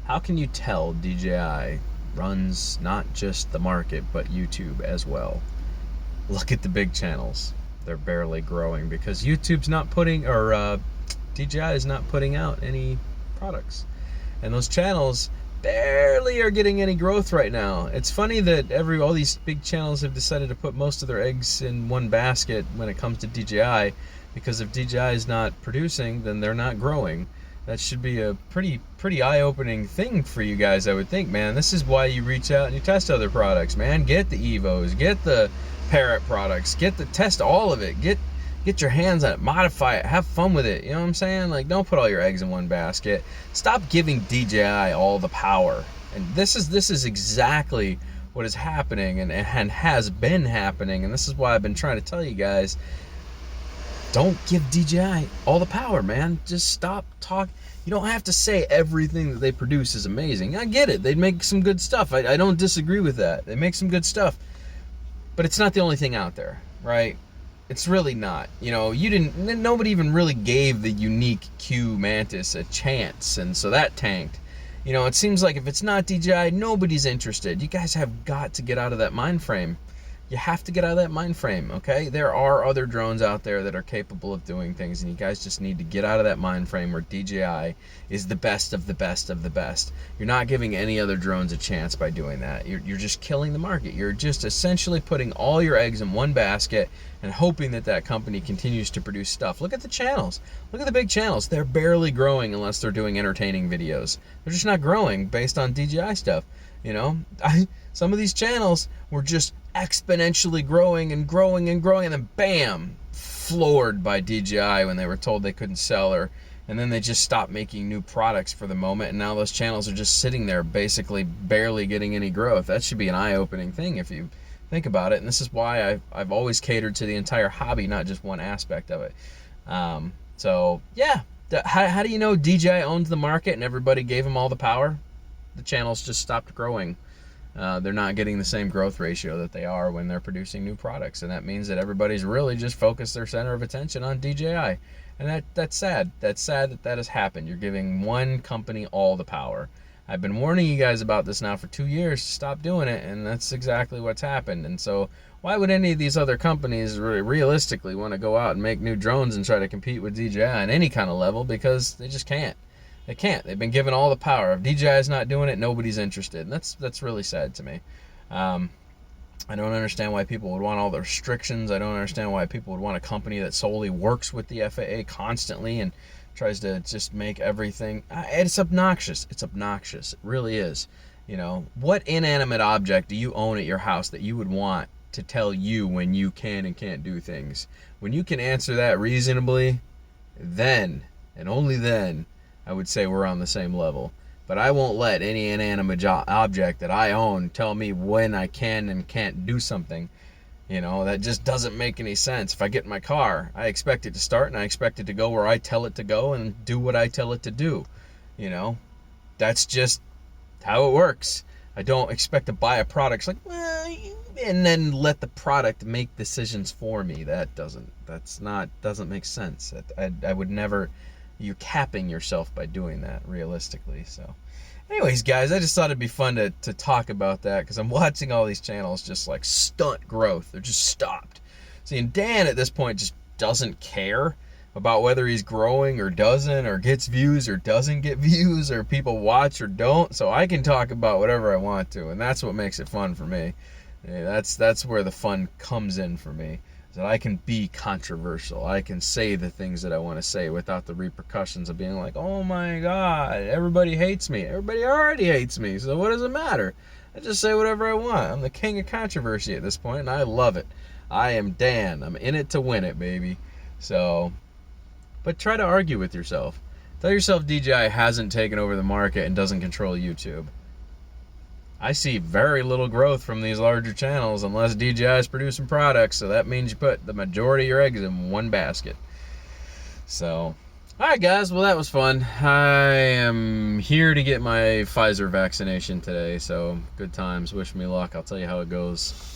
How can you tell DJI runs not just the market, but YouTube as well? Look at the big channels. They're barely growing because YouTube's not putting, or DJI is not putting out any products. And those channels barely are getting any growth right now. It's funny that all these big channels have decided to put most of their eggs in one basket when it comes to DJI, because if DJI is not producing, then they're not growing. That should be a pretty eye-opening thing for you guys, I would think, man. This is why you reach out and you test other products, man. Get the Evos, get the Parrot products, test all of it. Get your hands on it, modify it, have fun with it. You know what I'm saying? Like, don't put all your eggs in one basket. Stop giving DJI all the power. And this is exactly what is happening and has been happening. And this is why I've been trying to tell you guys, don't give DJI all the power, man. Just stop talking. You don't have to say everything that they produce is amazing. I get it. They make some good stuff. I don't disagree with that. They make some good stuff. But it's not the only thing out there, right? It's really not. You know, nobody even really gave the unique Q Mantis a chance, and so that tanked. You know, it seems like if it's not DJI, nobody's interested. You guys have got to get out of that mind frame. You have to get out of that mind frame, okay? There are other drones out there that are capable of doing things, and you guys just need to get out of that mind frame where DJI is the best of the best of the best. You're not giving any other drones a chance by doing that. You're just killing the market. You're just essentially putting all your eggs in one basket and hoping that that company continues to produce stuff. Look at the channels. Look at the big channels. They're barely growing unless they're doing entertaining videos. They're just not growing based on DJI stuff. You know, some of these channels were just exponentially growing and growing and growing, and then bam, floored by DJI when they were told they couldn't sell, and then they just stopped making new products for the moment, and now those channels are just sitting there basically barely getting any growth. That should be an eye-opening thing if you think about it, and this is why I've always catered to the entire hobby, not just one aspect of it. So yeah, how do you know DJI owns the market and everybody gave them all the power? The channels just stopped growing. They're not getting the same growth ratio that they are when they're producing new products, and that means that everybody's really just focused their center of attention on DJI, and that's sad. That's sad that has happened. You're giving one company all the power. I've been warning you guys about this now for 2 years to stop doing it, and that's exactly what's happened. And so why would any of these other companies realistically want to go out and make new drones and try to compete with DJI on any kind of level? Because they just can't. They can't. They've been given all the power. If DJI is not doing it, nobody's interested. And that's really sad to me. I don't understand why people would want all the restrictions. I don't understand why people would want a company that solely works with the FAA constantly and tries to just make everything. It's obnoxious. It's obnoxious. It really is. You know, what inanimate object do you own at your house that you would want to tell you when you can and can't do things? When you can answer that reasonably, then, and only then, I would say we're on the same level. But I won't let any inanimate object that I own tell me when I can and can't do something. You know, that just doesn't make any sense. If I get in my car, I expect it to start and I expect it to go where I tell it to go and do what I tell it to do. You know, that's just how it works. I don't expect to buy a product. It's like, well, and then let the product make decisions for me. Doesn't make sense. I would never. You're capping yourself by doing that, realistically. So anyways, guys, I just thought it'd be fun to talk about that, because I'm watching all these channels just like stunt growth. They're just stopped. See, and Dan at this point just doesn't care about whether he's growing or doesn't, or gets views or doesn't get views, or people watch or don't. So I can talk about whatever I want to, and that's what makes it fun for me. Yeah, that's where the fun comes in for me. That I can be controversial. I can say the things that I want to say without the repercussions of being like, oh my God, everybody hates me. Everybody already hates me, so what does it matter? I just say whatever I want. I'm the king of controversy at this point, and I love it. I am Dan. I'm in it to win it, baby. So, but try to argue with yourself. Tell yourself DJI hasn't taken over the market and doesn't control YouTube. I see very little growth from these larger channels unless DJI is producing products, so that means you put the majority of your eggs in one basket. So, alright guys, well that was fun. I am here to get my Pfizer vaccination today, so good times, wish me luck. I'll tell you how it goes.